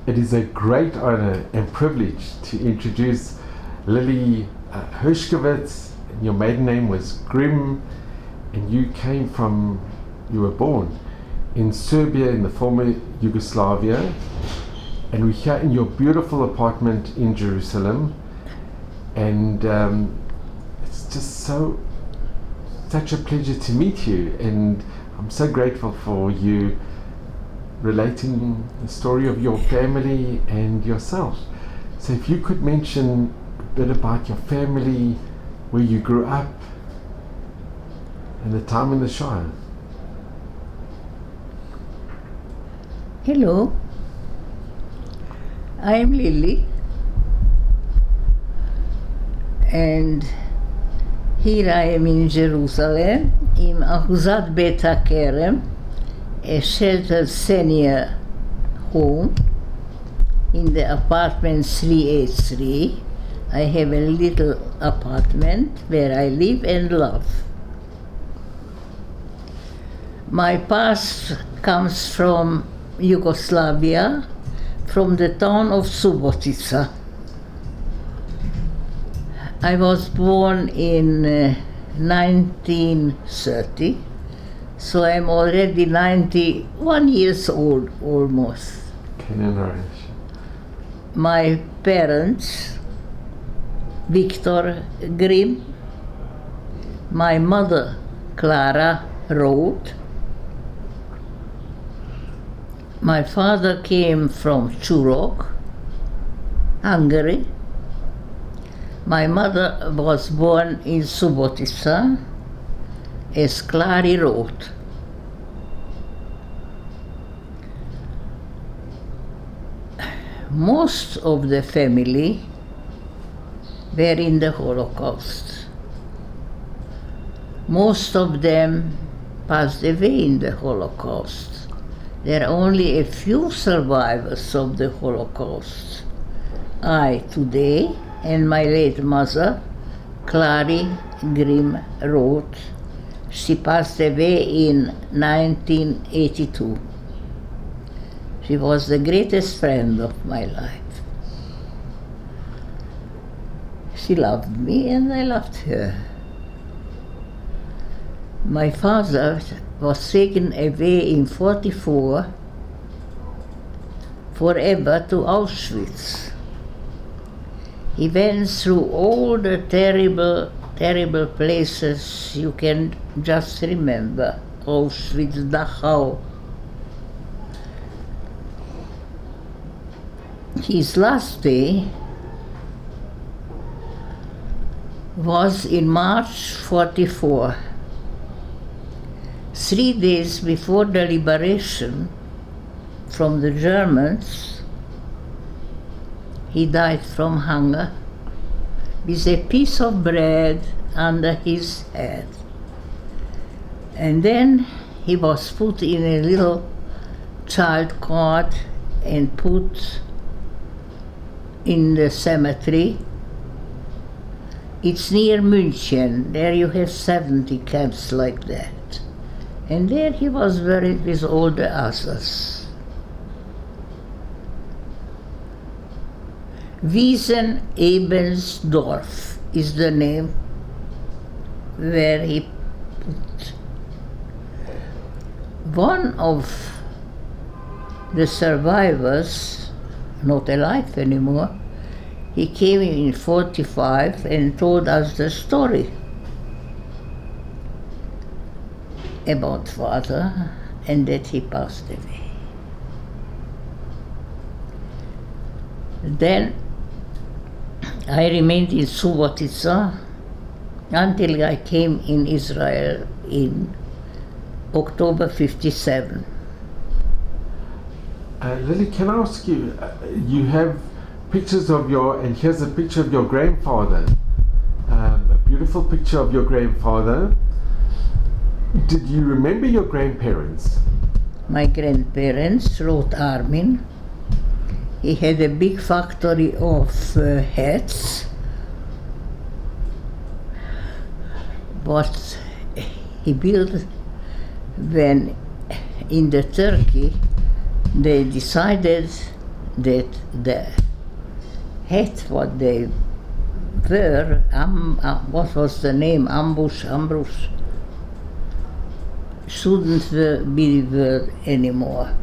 It is a great honor and privilege to introduce Lili Hershkowitz. Your maiden name was Grimm, and you were born in Serbia in the former Yugoslavia, and we're here in your beautiful apartment in Jerusalem, and it's just such a pleasure to meet you, and I'm so grateful for you relating the story of your family and yourself. So if you could mention a bit about your family, where you grew up, and the time in the Shire. Hello, I'm Lili, and here I am in Jerusalem, in Ahuzat Bet HaKerem, a sheltered senior home in the apartment 383. I have a little apartment where I live and love. My past comes from Yugoslavia, from the town of Subotica. I was born in 1930, so I'm already 91 years old almost. My parents, Victor Grimm, my mother, Clara Roth. My father came from Churok, Hungary. My mother was born in Subotica as Clary Roth. Most of the family were in the Holocaust. Most of them passed away in the Holocaust. There are only a few survivors of the Holocaust. I today, and my late mother, Clary Grimm Roth. She passed away in 1982. She was the greatest friend of my life. She loved me and I loved her. My father was taken away in 1944 forever to Auschwitz. He went through all the terrible places you can just remember. Auschwitz, Dachau. His last day was in March 1944. 3 days before the liberation from the Germans, he died from hunger with a piece of bread under his head. And then he was put in a little child cart and put in the cemetery. It's near München. There you have 70 camps like that. And there he was buried with all the others. Wiesen-Ebensdorf is the name where he put. One of the survivors, not alive anymore, he came in 1945 and told us the story about father and that he passed away. Then I remained in Subotica until I came in Israel in October 1957. Lili, can I ask you, you have pictures of and here's a picture of your grandfather, a beautiful picture of your grandfather. Did you remember your grandparents? My grandparents wrote Armin. He had a big factory of hats, but he built when in the Turkey they decided that the hat what they were, what was the name, ambush, shouldn't be worn anymore.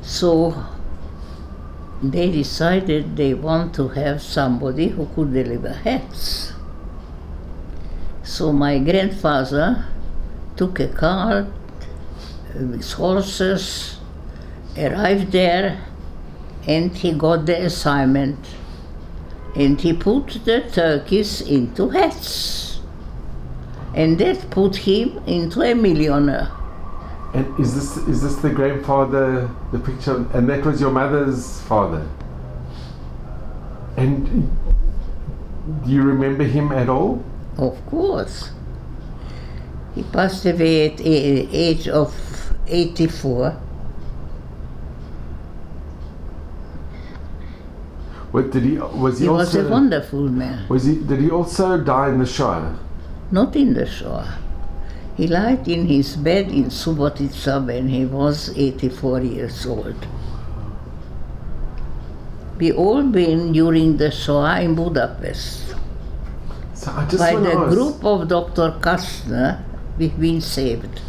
So they decided they want to have somebody who could deliver hats. So my grandfather took a car with horses, arrived there, and he got the assignment. And he put the turkeys into hats. And that put him into a millionaire. And is this the grandfather, the picture, and that was your mother's father? And do you remember him at all? Of course. He passed away at the age of 84. What did he? Was he He also? was a wonderful man. Did he also die in the Shoah? Not in the Shoah. He lied in his bed in Subotica when he was 84 years old. We all been during the Shoah in Budapest. So I just By want to the ask, group of Dr. Kastner, we've been saved.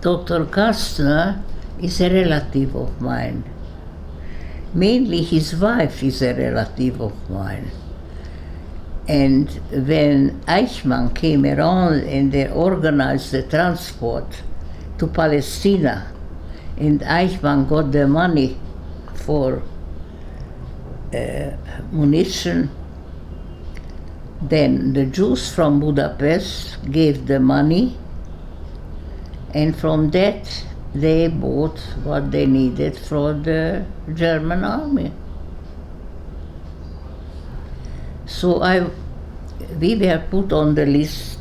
Dr. Kastner is a relative of mine. Mainly his wife is a relative of mine. And when Eichmann came around and they organized the transport to Palestine, and Eichmann got the money for munition, then the Jews from Budapest gave the money, and from that they bought what they needed for the German army. So we were put on the list.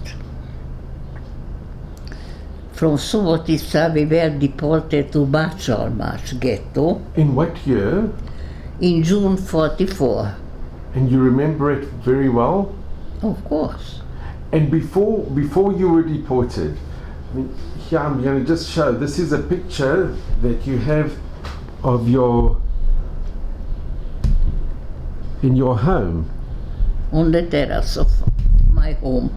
From Subotica we were deported to Bácsalmás ghetto. In what year? In June 44. And you remember it very well? Of course. And before you were deported, I mean, here I'm going to just show, this is a picture that you have of in your home. On the terrace of my home.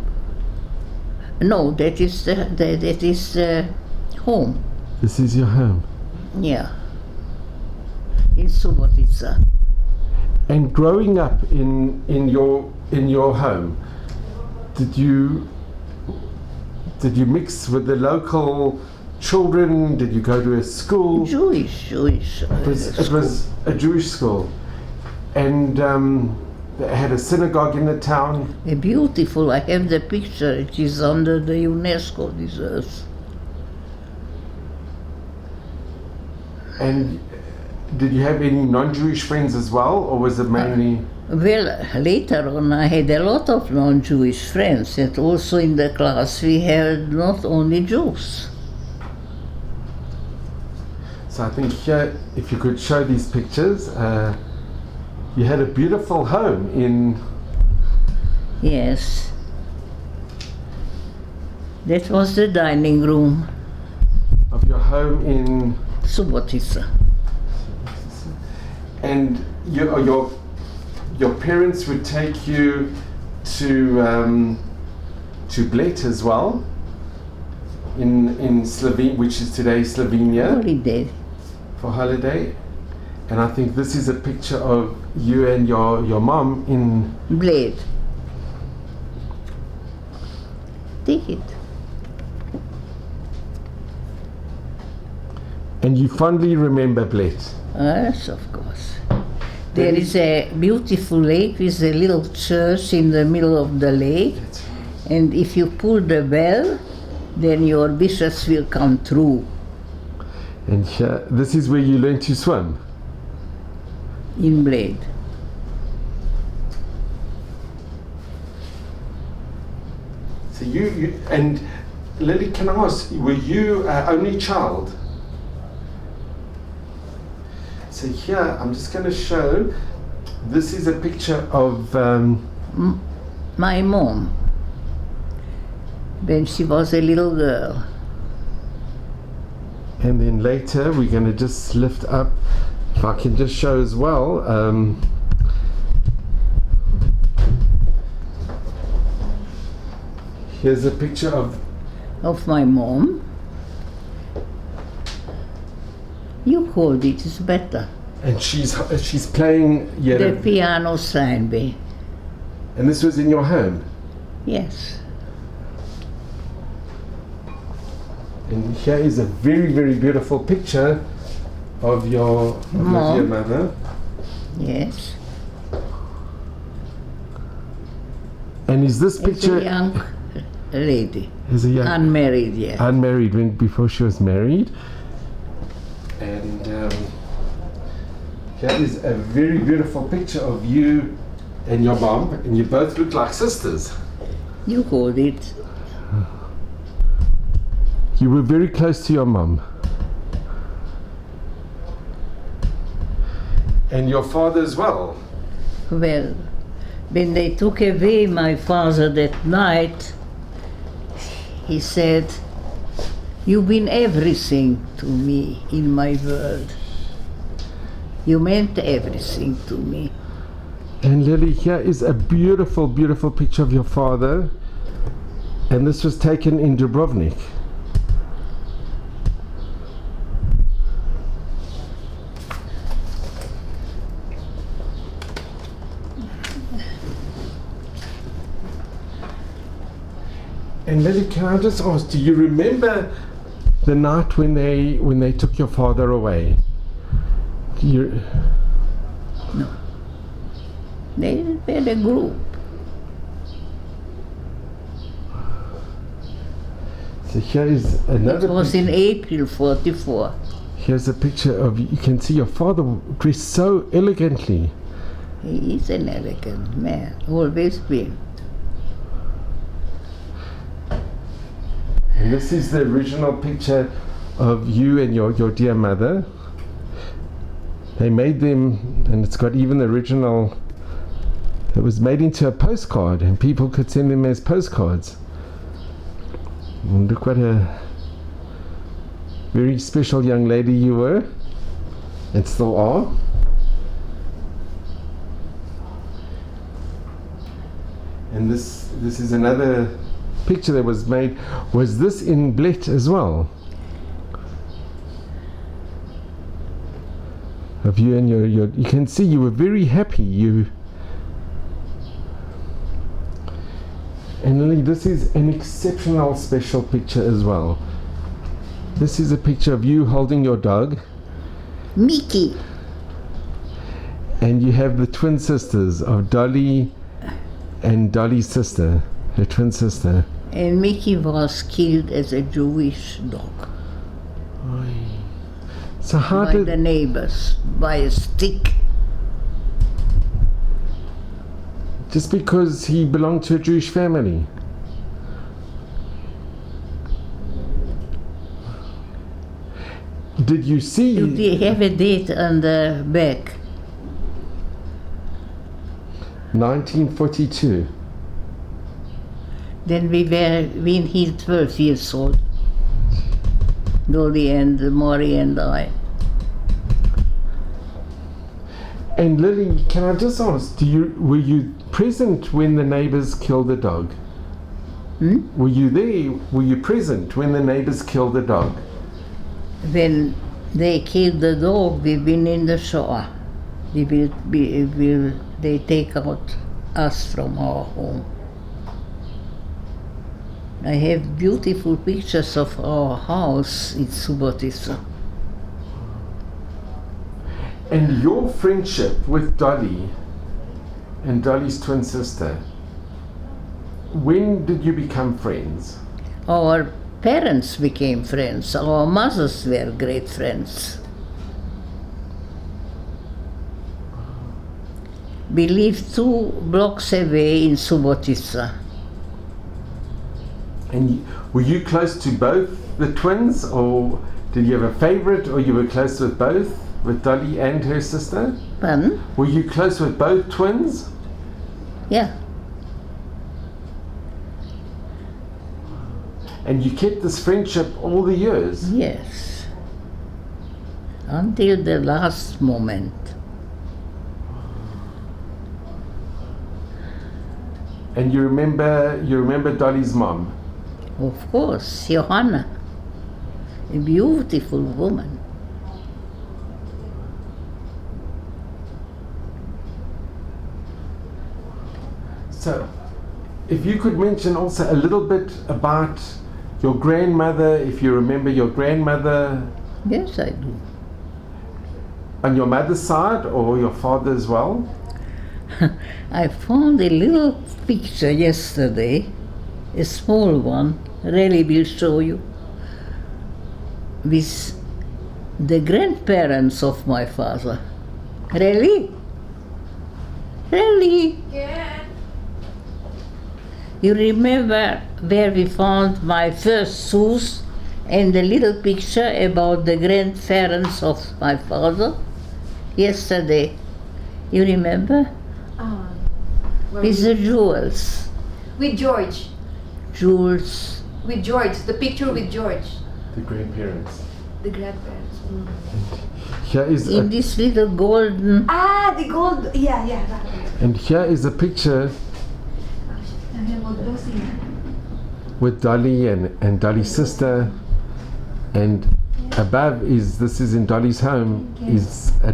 No, that is the home. This is your home. Yeah. In Subotica. And growing up in your home, did you mix with the local children? Did you go to a school? Jewish. It was a Jewish school, and they had a synagogue in the town. A beautiful. I have the picture. It is under the UNESCO reserves. And did you have any non-Jewish friends as well, or was it mainly? Well, later on I had a lot of non-Jewish friends, and also in the class we had not only Jews. So I think here, if you could show these pictures, you had a beautiful home in... Yes. That was the dining room. Of your home in... Subotica. And your parents would take you to Bled as well, in Slovenia, which is today Slovenia. Holiday. For holiday. And I think this is a picture of you and your mom in Bled. Take it. And you fondly remember Bled. Yes, of course. There is a beautiful lake with a little church in the middle of the lake. And if you pull the bell, then your wishes will come true. And this is where you learned to swim? In Bled. So you and Lili, can I ask, were you only child? So here, I'm just going to show, this is a picture of... my mom, when she was a little girl. And then later we're going to just lift up, if I can just show as well, here's a picture of my mom. You hold it, it's better. and she's playing The piano sign me. And this was in your home? Yes. And here is a very, very beautiful picture of your dear mother. Yes. And is this picture... It's a young lady. Is a young... Unmarried, yeah. Unmarried, before she was married. And here is a very beautiful picture of you and your mom, and you both look like sisters. You hold it. You were very close to your mom. And your father as well. Well, when they took away my father that night, he said, "You've been everything to me in my world. You meant everything to me." And Lili, here is a beautiful, beautiful picture of your father. And this was taken in Dubrovnik. And Lili, can I just ask, do you remember the night when they took your father away? Do you... No. They had a group. So here is another. It was in April '44. Here's a picture of, you can see your father dressed so elegantly. He is an elegant man, always been. And this is the original picture of you and your dear mother. They made them, and it's got even the original. It was made into a postcard, and people could send them as postcards. And look what a very special young lady you were, and still are. And this is another picture that was made. Was this in Bled as well? Of you and your you can see you were very happy. And Lili, this is an exceptional special picture as well. This is a picture of you holding your dog, Mickey. and you have the twin sisters of Dolly and Dolly's sister, her twin sister. And Mickey was killed as a Jewish dog. So how by did the neighbors, by a stick. just because he belonged to a Jewish family? Did you see? You have a date on the back. 1942. Then when he 12 years old. Dolly and Maury and I. And Lili, can I just ask, were you present when the neighbors killed the dog? Were you there? Were you present when the neighbors killed the dog? When they killed the dog, we've been in the shower. They take out us from our home. I have beautiful pictures of our house in Subotica. And your friendship with Dolly and Dolly's twin sister, when did you become friends? Our parents became friends. Our mothers were great friends. We lived 2 blocks away in Subotica. And were you close to both the twins, or did you have a favorite, or you were close with both, with Dolly and her sister? Pardon? Were you close with both twins? Yeah. And you kept this friendship all the years? Yes. until the last moment. And you remember Dolly's mom? Of course, Johanna, a beautiful woman. So, if you could mention also a little bit about your grandmother, if you remember your grandmother. Yes, I do. On your mother's side or your father as well? I found a little picture yesterday, a small one, really will show you, with the grandparents of my father. Really? Really? Yeah. You remember where we found my first shoes and the little picture about the grandparents of my father? Yesterday. You remember? With the jewels. With George. Jewels. With George. The picture with George. The grandparents. The grandparents. Here is In this little golden. The gold. Yeah, that one. and here is a picture with Dolly and Dolly's sister, and above this is in Dolly's home, is a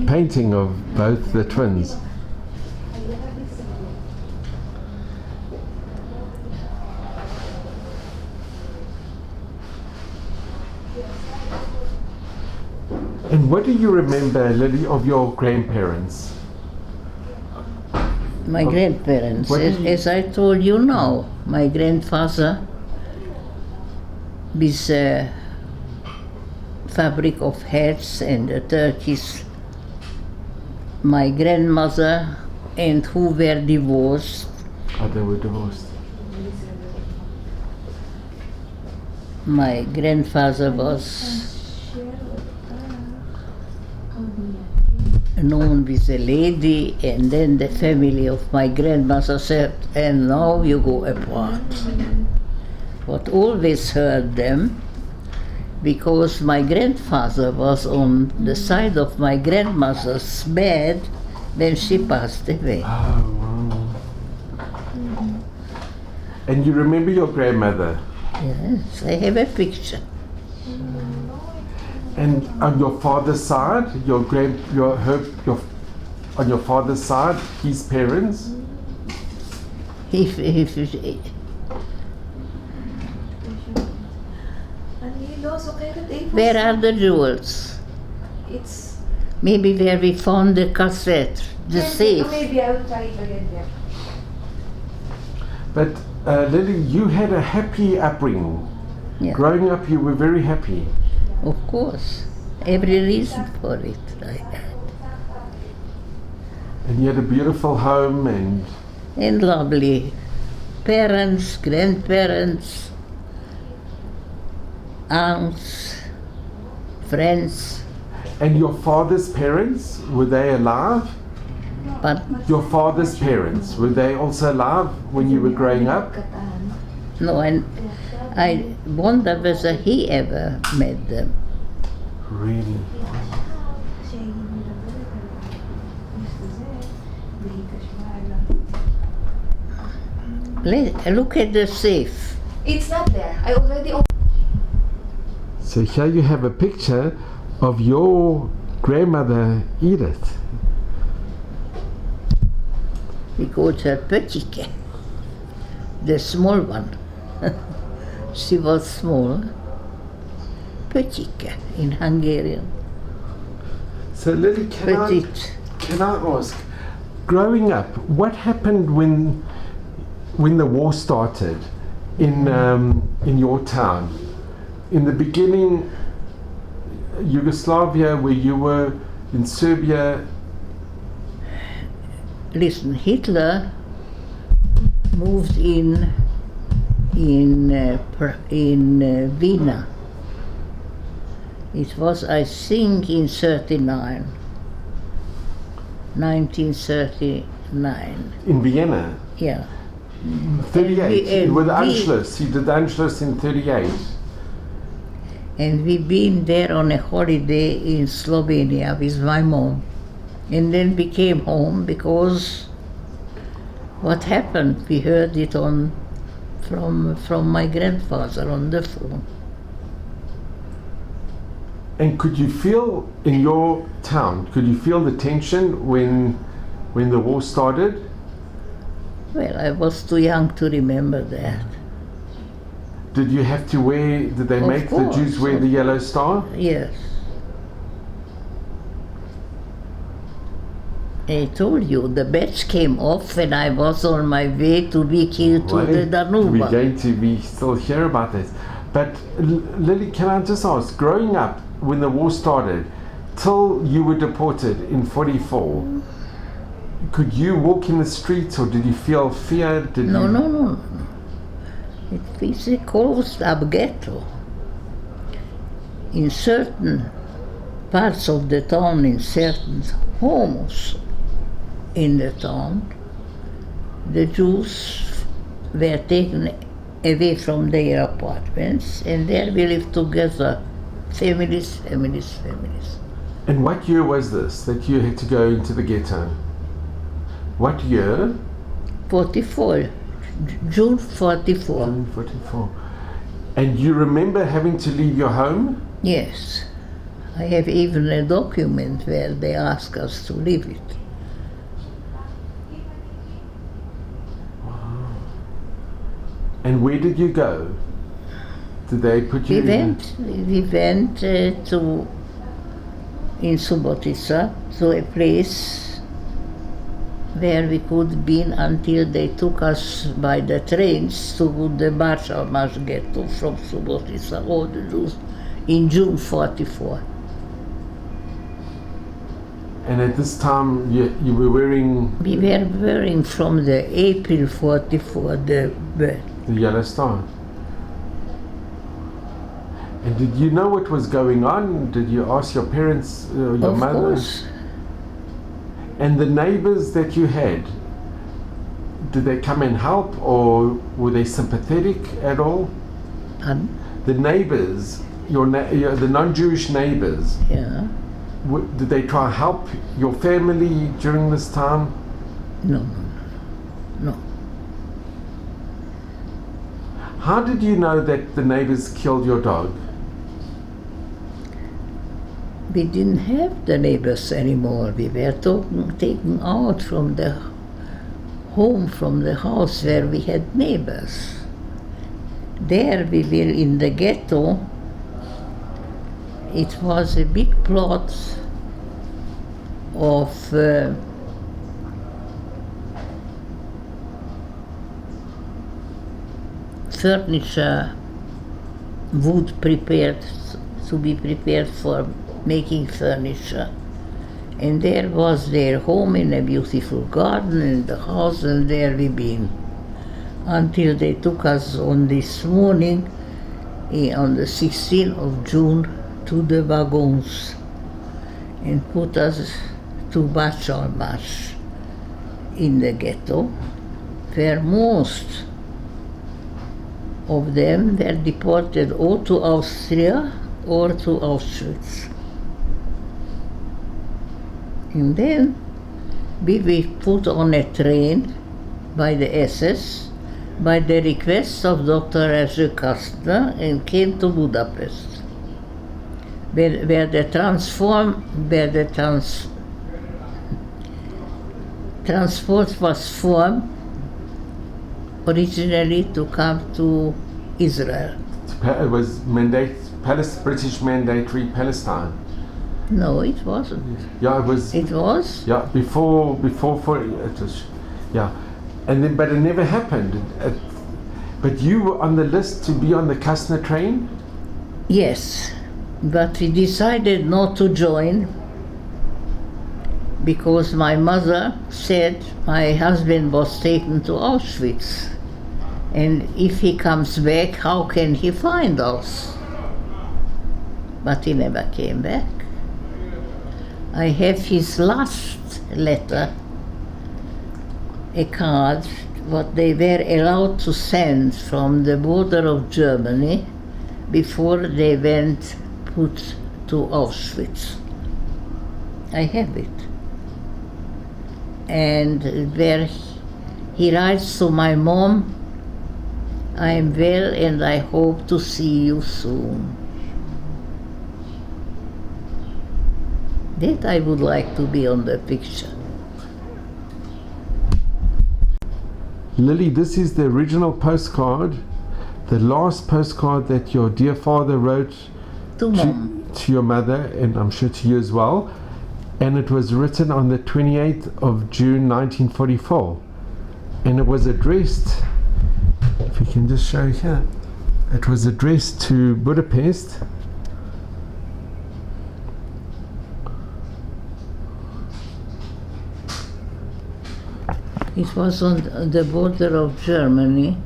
painting of both the twins. And what do you remember, Lily, of your grandparents? My grandparents, What did you- as I told you now, my grandfather with a fabric of hats and a turkeys. My grandmother and who were divorced. Oh, they were divorced. My grandfather was known with a lady, and then the family of my grandmother said, and now you go apart. But always heard them, because my grandfather was on the side of my grandmother's bed when she passed away. Oh, wow. And you remember your grandmother? Yes, I have a picture. And on your father's side, on your father's side, his parents? Where are the jewels? It's Maybe where we found the cassette, the safe. Maybe I will try it again there. But Lily, you had a happy upbringing. Yeah. Growing up, you were very happy. Of course, every reason for it I had. And you had a beautiful home And lovely parents, grandparents, aunts, friends. And your father's parents, were they alive? But Your father's parents, were they also alive when you were growing up? no, and I wonder whether he ever met them. Really? Look at the safe. It's not there. I already opened. So here you have a picture of your grandmother Edith. We called her Petike, the small one. She was small. Petike in Hungarian. So Lily, Petite. can I ask, growing up, what happened when the war started in your town? In the beginning, Yugoslavia, where you were in Serbia. Listen, Hitler moved in Vienna. It was, I think, in 1939. In Vienna, Yeah. 38, And with we- Anschluss. He did Anschluss in 38. And we been there on a holiday in Slovenia with my mom. And then we came home because what happened, we heard it from my grandfather on the phone. And could you feel in your town, could you feel the tension when the war started? Well, I was too young to remember that. Did you have to did they Of make the Jews course. wear the yellow star? Yes. I told you, the badge came off when I was on my way to be killed to the We're Danube. going to be still hear about this. But Lily, can I just ask, growing up when the war started, till you were deported in 44, could you walk in the streets or did you feel fear? No. It is a closed up ghetto. In certain parts of the town, in certain homes in the town, the Jews were taken away from their apartments, and there we lived together, families. And what year was this that you had to go into the ghetto? What year? 44, June 44. June 44. And you remember having to leave your home? Yes. I have even a document where they ask us to leave it. And where did you go? Did they put you We went in Subotica to a place where we could be until they took us by the trains to the Barcelmash ghetto from Subotica, all the Jews, in June 44. And at this time you were wearing We were wearing from the April 44 the yellow star. And did you know what was going on? Did you ask your parents, your of mother? course. And the neighbors that you had, did they come and help or were they sympathetic at all? And, The neighbors, the non-Jewish neighbors, yeah. did they try to help your family during this time? No. How did you know that the neighbors killed your dog? We didn't have the neighbors anymore. We were taken out from the home, from the house where we had neighbors. There we were in the ghetto. It was a big plot of furniture, wood prepared to be prepared for making furniture. And there was their home in a beautiful garden in the house, and there we been until they took us on this morning, on the 16th of June, to the wagons and put us to Barcelmash in the ghetto, where most of them were deported or to Austria or to Auschwitz. And then we were put on a train by the SS by the request of Dr. Hershkowitz and came to Budapest, where the transport was formed originally to come to Israel. It was British mandatory Palestine. No, it wasn't. Yeah, it was. It was? Yeah, before it was. Yeah, and then but it never happened. But you were on the list to be on the Kastner train. Yes, but we decided not to join because my mother said my husband was taken to Auschwitz, and if he comes back, how can he find us? But he never came back. I have his last letter, a card, what they were allowed to send from the border of Germany before they went put to Auschwitz. I have it. And where he writes to my mom, I am well and I hope to see you soon. That I would like to be on the picture. Lili, this is the original postcard, the last postcard that your dear father wrote To mom. to your mother, and I'm sure to you as well. And it was written on the 28th of June 1944. And it was addressed, if you can just show here, it was addressed to Budapest. It was on the border of Germany.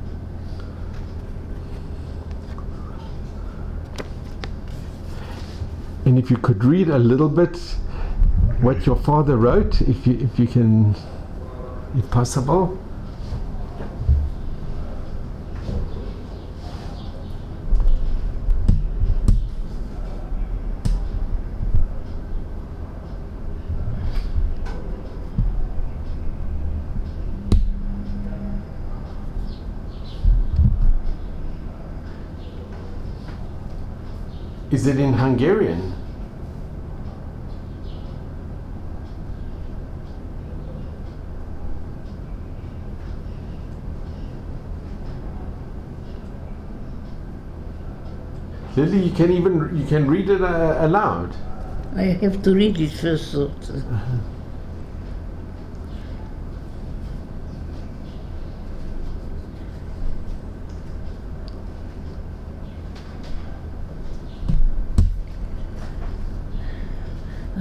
And if you could read a little bit what your father wrote, if you can, if possible. Is it in Hungarian? Lili, you can read it aloud. I have to read it first.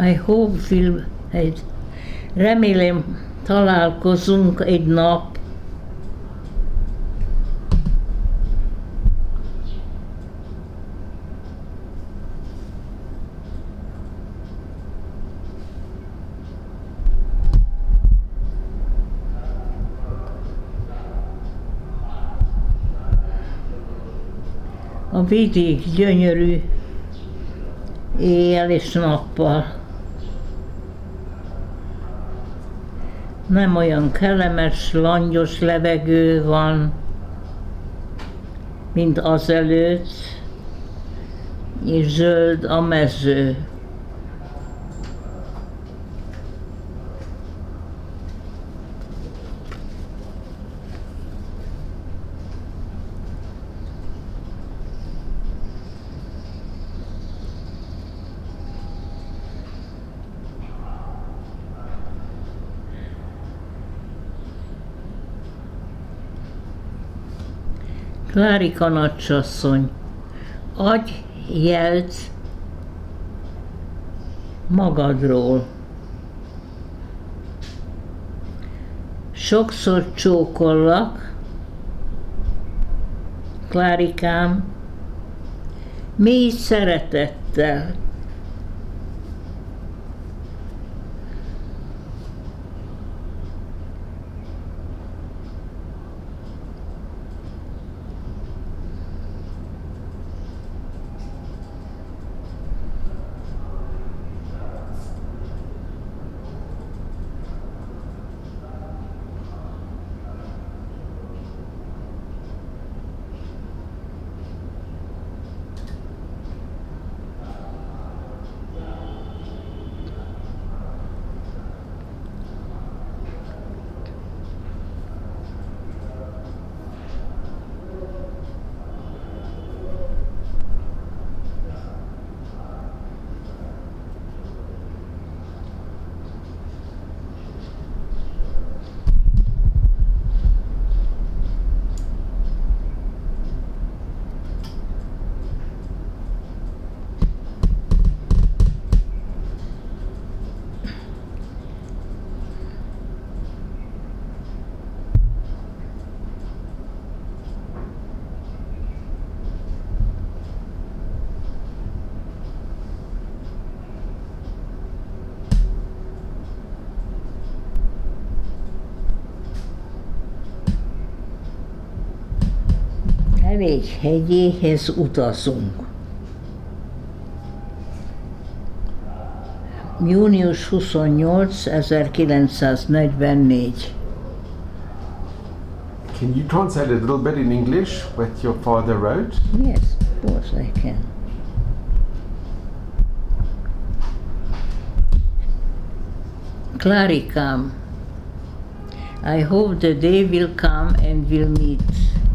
I hope remélem találkozunk egy nap. A vidék gyönyörű éjjel és nappal. Nem olyan kellemes, langyos levegő van, mint azelőtt, és zöld a mező. Klárika nagysasszony, adj jelt magadról. Sokszor csókollak, Klárikám, mély szeretettel. Hevégy hegyéhez utazunk. Június 28, 1944. Can you translate a little bit in English what your father wrote? Yes, of course I can. Claricam, I hope the day will come and we'll meet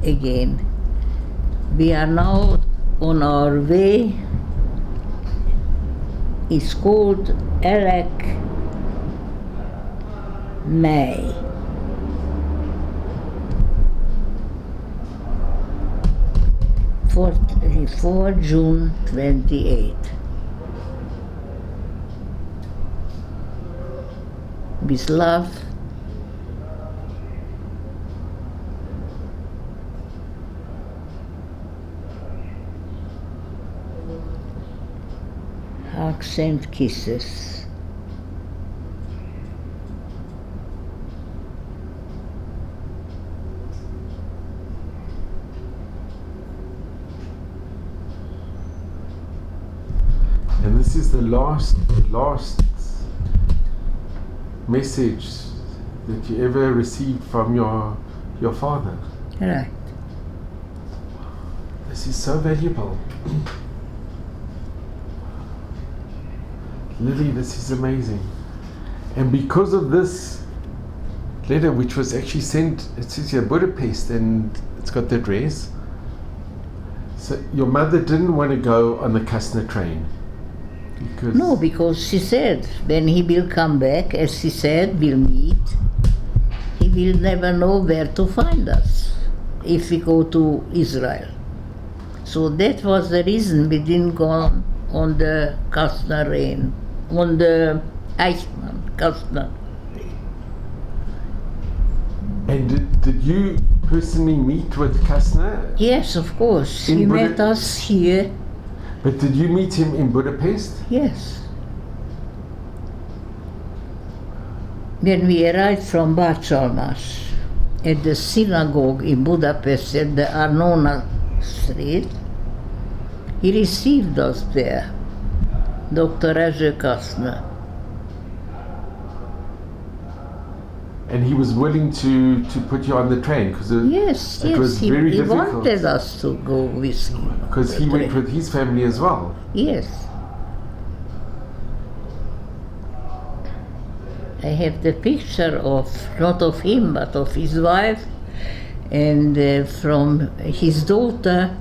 again. We are now on our way. It's called Elek May. 44 June 28. With love, hugs and kisses. And this is the last message that you ever received from your father. Right. This is so valuable. Lily, this is amazing. And because of this letter, which was actually sent, it says here Budapest, and it's got the address. So your mother didn't want to go on the Kastner train. No, because she said, when he will come back, as she said, we'll meet, he will never know where to find us if we go to Israel. So that was the reason we didn't go on the Kastner train, on the Eichmann Kastner. And did you personally meet with Kastner? Yes, of course. He met us here. But did you meet him in Budapest? Yes. When we arrived from Bacsalmas at the synagogue in Budapest at the Arnona Street, he received us there, Dr. Rezső Kastner. And he was willing to put you on the train because Yes, it was he very difficult. wanted us to go with him. Because he went with his family as well. Yes. I have the picture of, not of him, but of his wife, and from his daughter,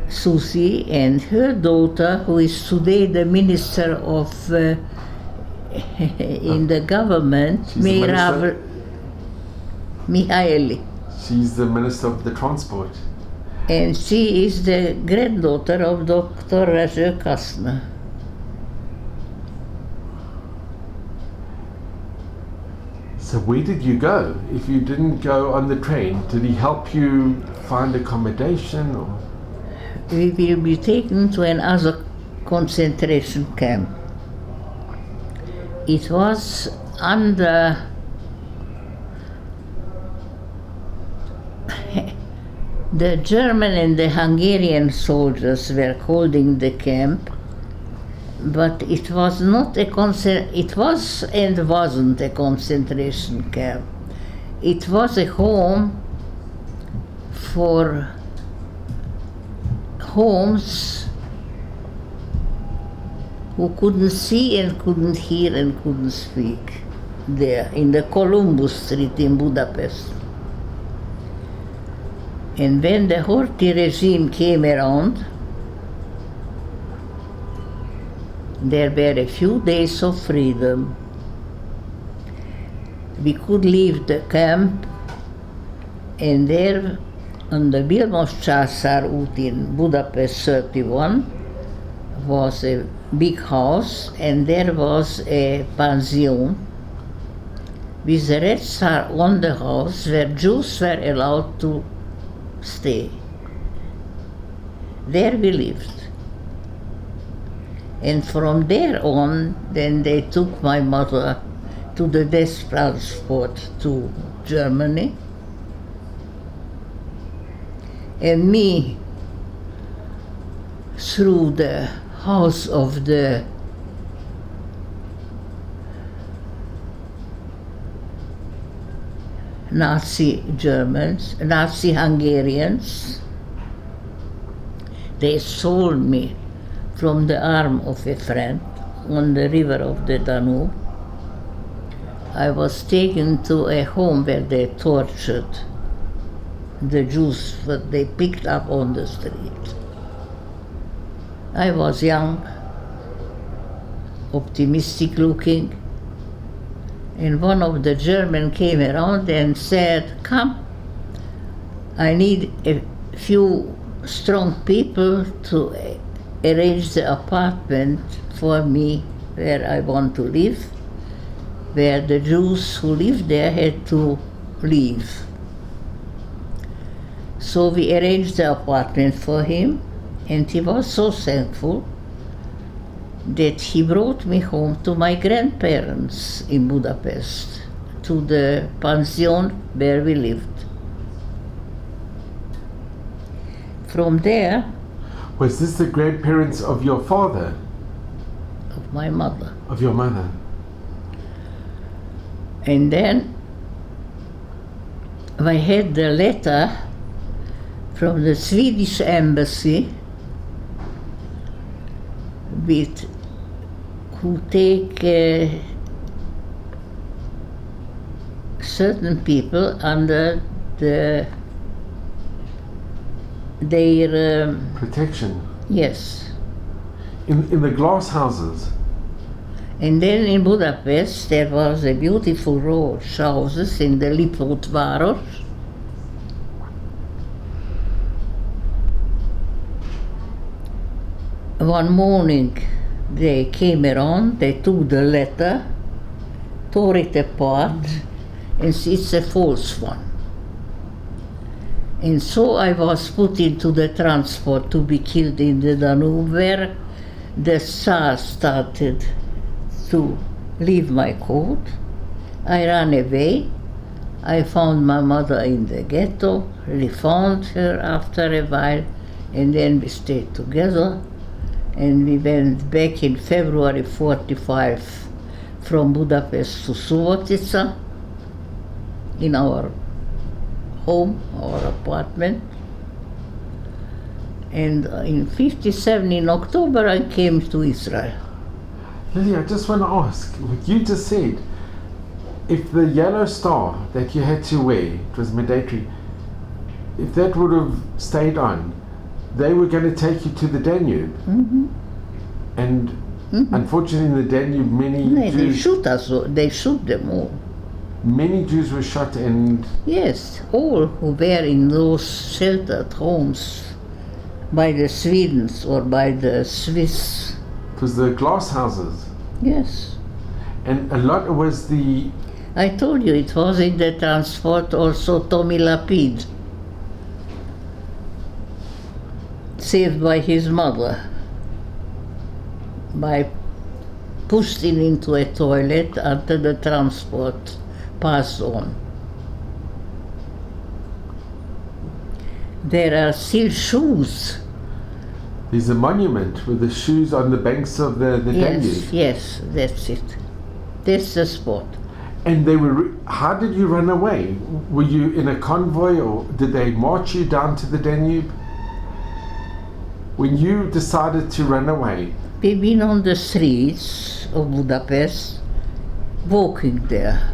Susie, and her daughter, who is today the minister of in the government, Mihaeli. She's the minister of the transport. And she is the granddaughter of Dr. Rezső Kastner. So where did you go? If you didn't go on the train, did he help you find accommodation? Or? We will be taken to another concentration camp. It was under the German and the Hungarian soldiers were holding the camp, but it was not it was and wasn't a concentration camp. It was a home for homes who couldn't see and couldn't hear and couldn't speak there in the Columbus Street in Budapest. And when the Horthy regime came around, there were a few days of freedom. We could leave the camp, and there on the Vilmos Császár út in Budapest 31 was a big house, and there was a pension with a red star on the house where Jews were allowed to stay. There we lived. And from there on, then they took my mother to the death transport to Germany. and me through the house of the Nazi Germans, Nazi Hungarians. They sold me from the arm of a friend on the river of the Danube. I was taken to a home where they tortured the Jews that they picked up on the street. I was young, optimistic looking, and one of the Germans came around and said, "Come, I need a few strong people to arrange the apartment for me where I want to live, where the Jews who lived there had to leave." So we arranged the apartment for him, and he was so thankful that he brought me home to my grandparents in Budapest, to the pension where we lived. From there, Was this the grandparents of your father, of my mother. of your mother? And then I had the letter from the Swedish embassy with who take certain people under their Protection. yes. In the glass houses. And then in Budapest there was a beautiful row of houses in the Lipótváros. One morning they came around, they took the letter, tore it apart, and it's a false one. And so I was put into the transport to be killed in the Danube, where the Tsar started to leave my coat. I ran away. I found my mother in the ghetto, found her after a while, and then we stayed together. And we went back in February 45 from Budapest to Subotica in our home, our apartment. And in 57, in October, I came to Israel. Lili, I just want to ask, what you just said, if the yellow star that you had to wear, it was mandatory, if that would have stayed on, they were going to take you to the Danube. Mm-hmm. And unfortunately in the Danube They Jews, shoot us, they shoot them all. many Jews were shot, and Yes, all who were in those sheltered homes by the Swedes or by the Swiss. it was the glass houses. Yes. And a lot was the, I told you it was in the transport also Tommy Lapid, saved by his mother, by pushed him into a toilet after the transport passed on. There are still shoes. there's a monument with the shoes on the banks of the Danube. Yes, that's it. That's the spot. And they were, how did you run away? Were you in a convoy, or did they march you down to the Danube? When you decided to run away, We've been on the streets of Budapest, walking there.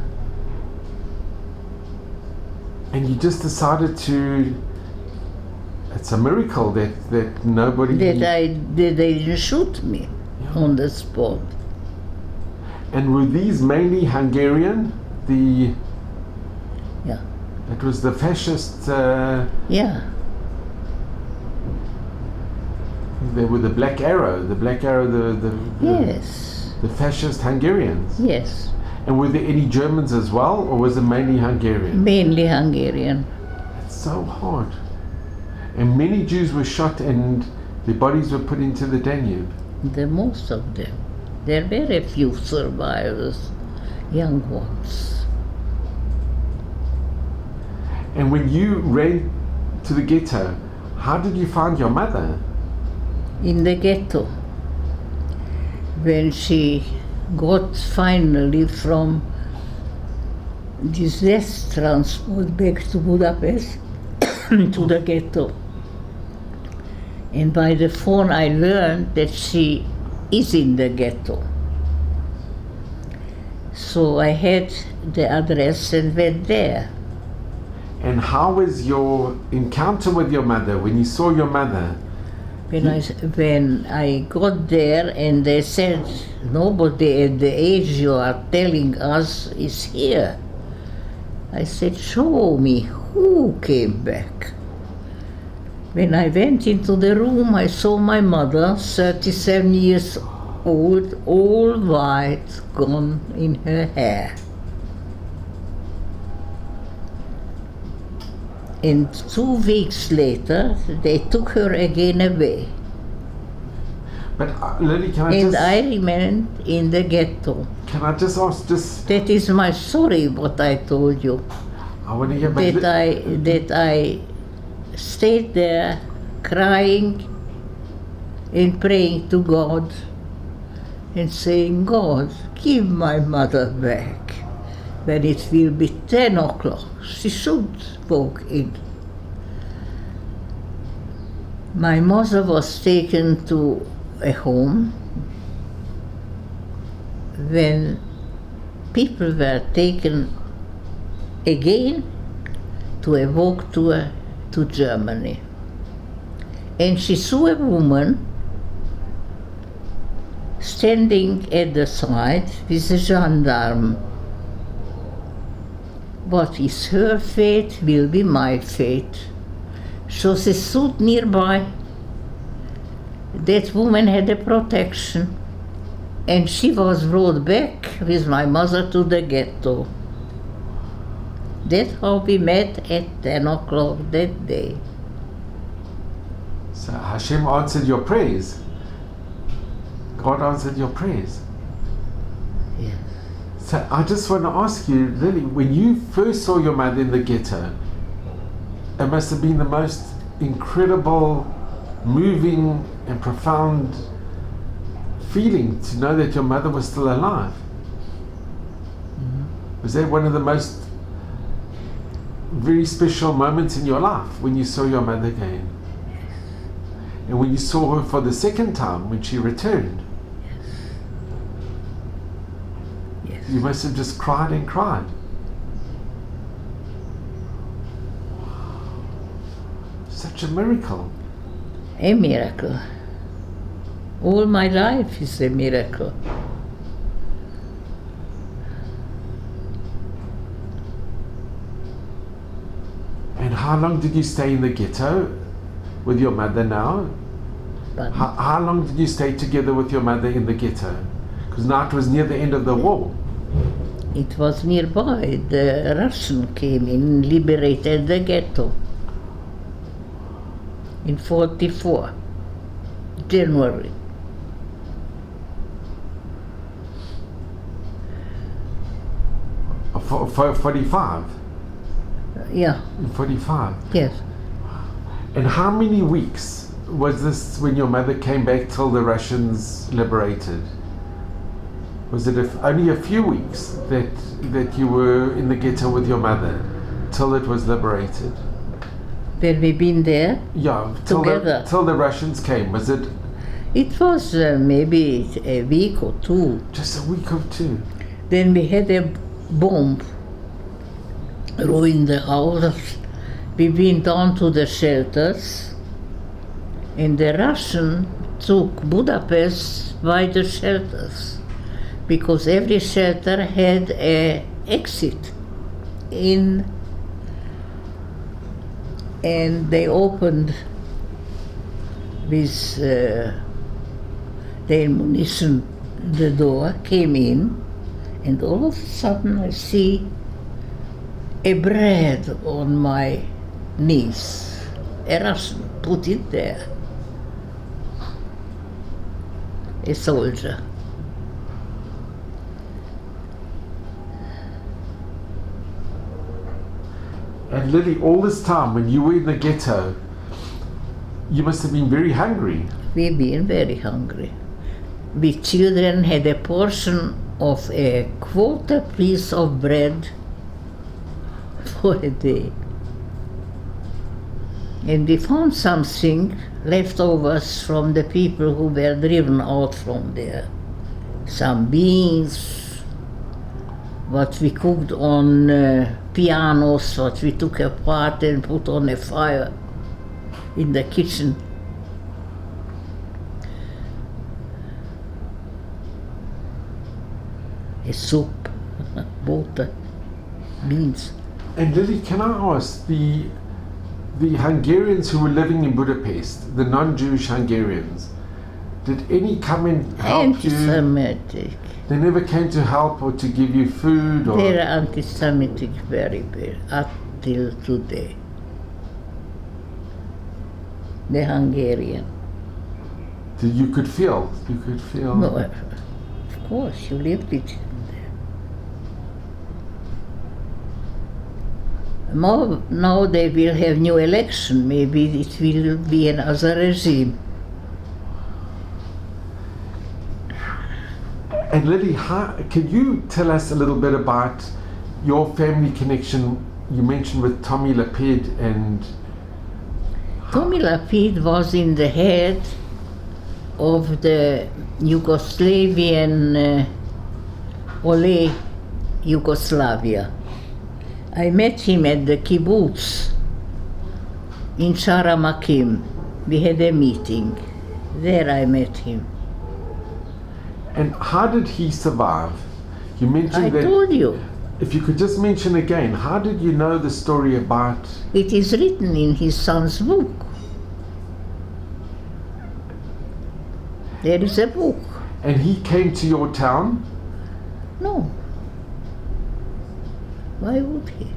and you just decided to, it's a miracle that nobody, That they didn't shoot me on the spot. and were these mainly Hungarian? Yeah. It was the fascist, Yeah. they were the Black Arrow, Yes. the fascist Hungarians. Yes. And were there any Germans as well, or was it mainly Hungarian? Mainly Hungarian. It's so hard. And many Jews were shot and their bodies were put into the Danube. The most of them. There were a few survivors, young ones. And when you ran to the ghetto, How did you find your mother? In the ghetto. When she got finally from this transport back to Budapest, to the ghetto. And by the phone I learned that she is in the ghetto. So I had the address and went there. And how was your encounter with your mother when you saw your mother? When I got there and they said, nobody at the age you are telling us is here. I said, show me who came back. When I went into the room, I saw my mother, 37 years old, all white, gone in her hair. And 2 weeks later, they took her again away. But Lili, And I remained in the ghetto. Can I just ask this? That is my story, what I told you. I want to hear That I stayed there crying and praying to God and saying, God, give my mother back. When it will be 10 o'clock, she should walk in. My mother was taken to a home when people were taken again to a walk tour to Germany. And she saw a woman standing at the side with a gendarme. What is her fate will be my fate. So she stood nearby. That woman had a protection, and she was brought back with my mother to the ghetto. That's how we met at 10 o'clock that day. So Hashem answered your prayers. God answered your prayers. Yes. So I just want to ask you, Lili, when you first saw your mother in the ghetto, it must have been the most incredible, moving and profound feeling to know that your mother was still alive. Mm-hmm. Was that one of the most very special moments in your life when you saw your mother again? And when you saw her for the second time, when she returned? Yes. You must have just cried and cried. Such a miracle. A miracle. All my life is a miracle. And how long did you stay in the ghetto with your mother now? How long did you stay together with your mother in the ghetto? Because now it was near the end of the war. It was nearby. The Russian came in, liberated the ghetto in 44, January. For 45? Yeah. 45? Yes. And how many weeks was this when your mother came back till the Russians liberated? Was it only a few weeks that you were in the ghetto with your mother till it was liberated? When we been there? Yeah, together. Till the Russians came, was it? It was maybe a week or two. Just a week or two. Then we had a bomb ruined the house. We went down to the shelters, and the Russian took Budapest by the shelters, because every shelter had an exit in, and they opened with the ammunition, the door, came in, and all of a sudden I see a bread on my knees. A Russian put it there. A soldier. And Lili, all this time when you were in the ghetto, you must have been very hungry. We've been very hungry. We children had a portion of a quarter piece of bread for a day. And we found something leftovers from the people who were driven out from there. Some beans, what we cooked on pianos, what we took apart and put on a fire in the kitchen. A soup, water, beans. And Lili, can I ask, the Hungarians who were living in Budapest, the non-Jewish Hungarians, did any come and help you? Anti-Semitic. They never came to help or to give you food? Or They're anti-Semitic very bad, until today. The Hungarian. You could feel? No, of course, you lived it there. Now they will have new election, maybe it will be another regime. And Lili, can you tell us a little bit about your family connection? You mentioned with Tommy Lapid and... Tommy Lapid was in the head of the Yugoslavian Ole Yugoslavia. I met him at the kibbutz in Sharamakim. We had a meeting. There I met him. And how did he survive? You mentioned I that... told you. If you could just mention again, how did you know the story about... It is written in his son's book. There is a book. And he came to your town? No. Why would he?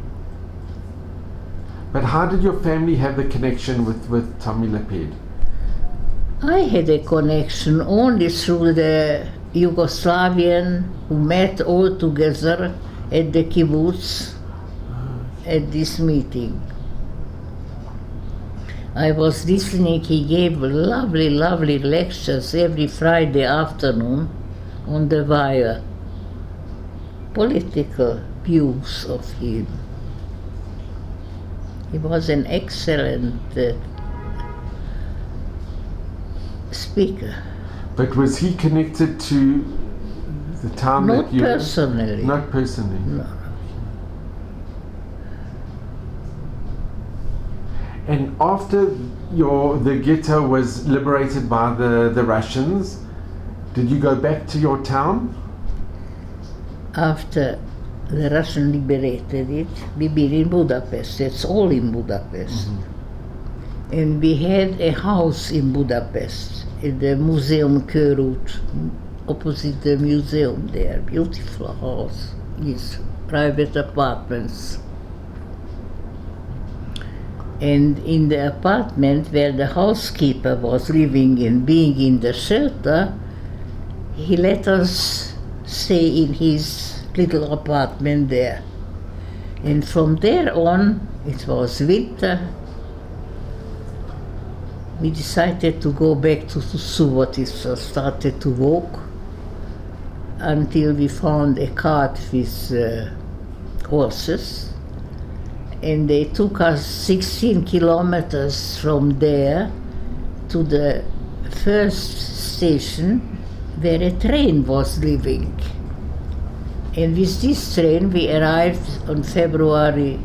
But how did your family have the connection with Tommy Lapid? I had a connection only through the Yugoslavian who met all together at the kibbutz at this meeting. I was listening, he gave lovely, lovely lectures every Friday afternoon on the wire. Political views of him. He was an excellent speaker. But was he connected to the town Not that you... personally. Not personally. No. And after the ghetto was liberated by the Russians, did you go back to your town? After the Russians liberated it, we been in Budapest. It's all in Budapest. Mm-hmm. And we had a house in Budapest, in the Museum Körút, opposite the museum there. Beautiful house, these private apartments. And in the apartment where the housekeeper was living and being in the shelter, he let us stay in his little apartment there. And from there on, it was winter, we decided to go back to Subotica, started to walk until we found a cart with horses. And they took us 16 kilometers from there to the first station where a train was leaving. And with this train we arrived on February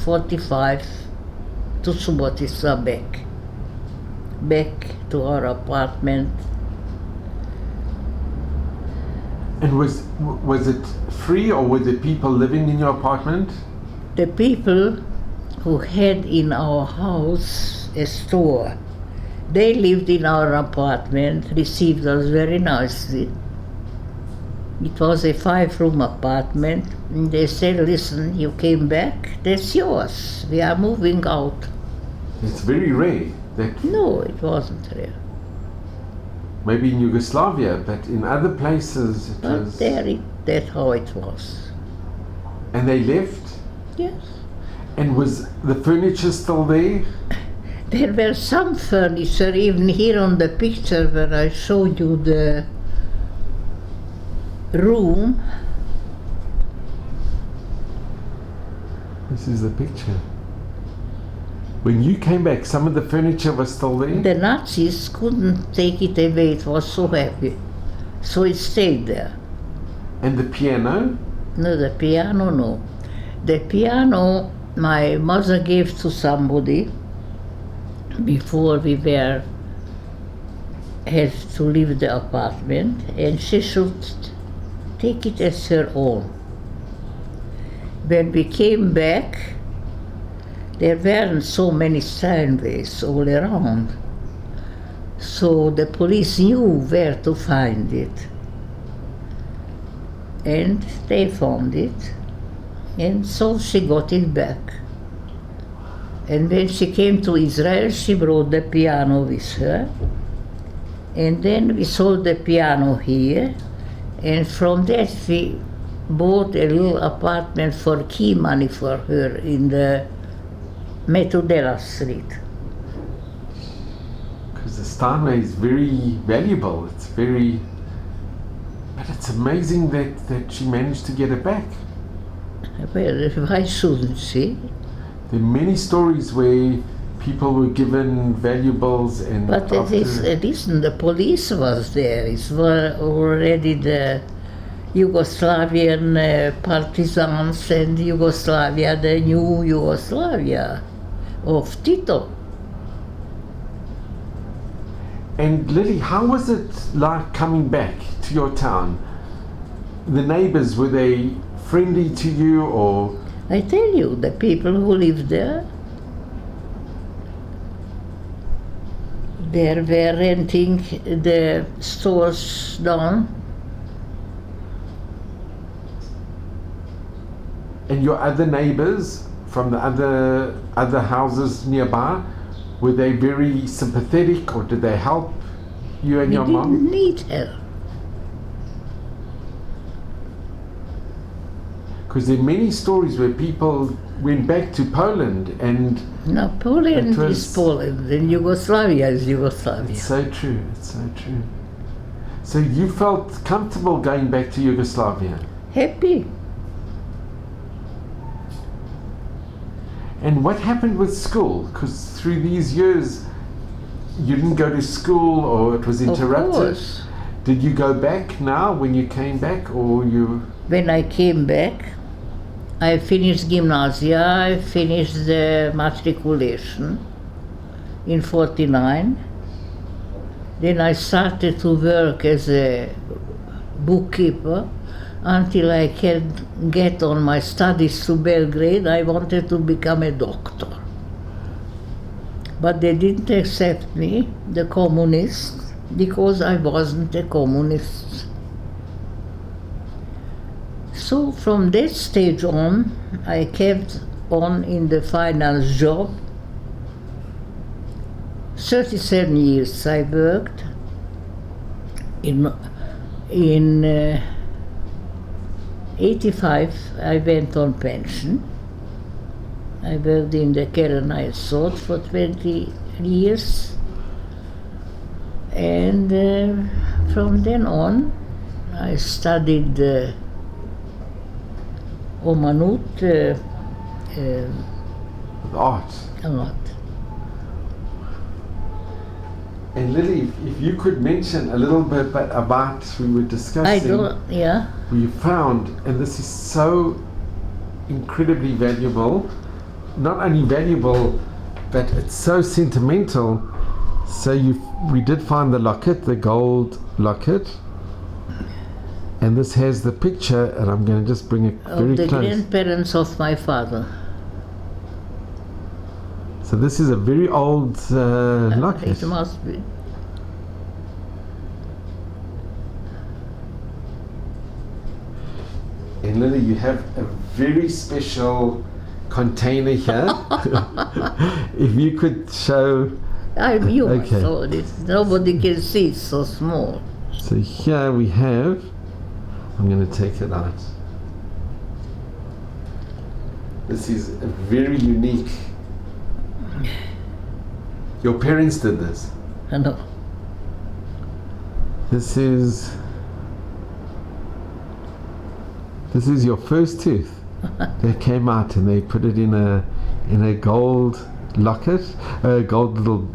45 to Subotica back to our apartment. And was it free, or were there people living in your apartment? The people who had in our house a store, they lived in our apartment, received us very nicely. It was a 5-room apartment, and they said, listen, you came back, that's yours, we are moving out. It's very rare that... No, it wasn't rare. Maybe in Yugoslavia, but in other places it But was... there, that's how it was. And they left? Yes. And was the furniture still there? There were some furniture, even here on the picture where I showed you the room. This is the picture. When you came back, some of the furniture was still there? The Nazis couldn't take it away, it was so heavy. So it stayed there. And the piano? No, the piano, no. The piano my mother gave to somebody before we had to leave the apartment, and she should take it as her own. When we came back, there weren't so many Steinways all around, so the police knew where to find it. And they found it, and so she got it back. And when she came to Israel, she brought the piano with her, and then we sold the piano here, and from that we bought a little apartment for key money for her in the Metudela Street. Because the Steinway is very valuable. It's very... But it's amazing that she managed to get it back. Well, why shouldn't she? There are many stories where people were given valuables and... But listen, the police was there. It were already the Yugoslavian partisans and Yugoslavia, the new Yugoslavia of Tito. And Lili, how was it like coming back to your town? The neighbors, were they friendly to you, or? I tell you, the people who lived there, they were renting the stores down. And your other neighbors from the other houses nearby, were they very sympathetic, or did they help you and your mom? We didn't need help. Because there are many stories where people went back to Poland and... No, Poland is Poland, and Yugoslavia is Yugoslavia. It's so true, it's so true. So you felt comfortable going back to Yugoslavia? Happy. And what happened with school? Because through these years, you didn't go to school, or it was interrupted. Of course. Did you go back now when you came back, or you... When I came back, I finished gymnasia, I finished the matriculation in 49. Then I started to work as a bookkeeper until I could get on my studies to Belgrade. I wanted to become a doctor. But they didn't accept me, the communists, because I wasn't a communist. So from that stage on, I kept on in the finance job. 37 years I worked. In 85 I went on pension. I worked in the Keren Sort for 20 years. And from then on, I studied Omanut art. a lot. And Lili, if you could mention a little bit about, we were discussing, we found, and this is so incredibly valuable, not only valuable, but it's so sentimental. So we did find the locket, the gold locket, and this has the picture, and I'm going to just bring it very of the close. Grandparents of my father. So this is a very old locket. It must be. And Lili, you have a very special container here. If you could show. You Okay. saw it. Nobody can see, it's so small. So here we have, I'm going to take it out. This is a very unique Your parents did this. No. This is your first tooth. They came out and they put it in a gold locket, a gold little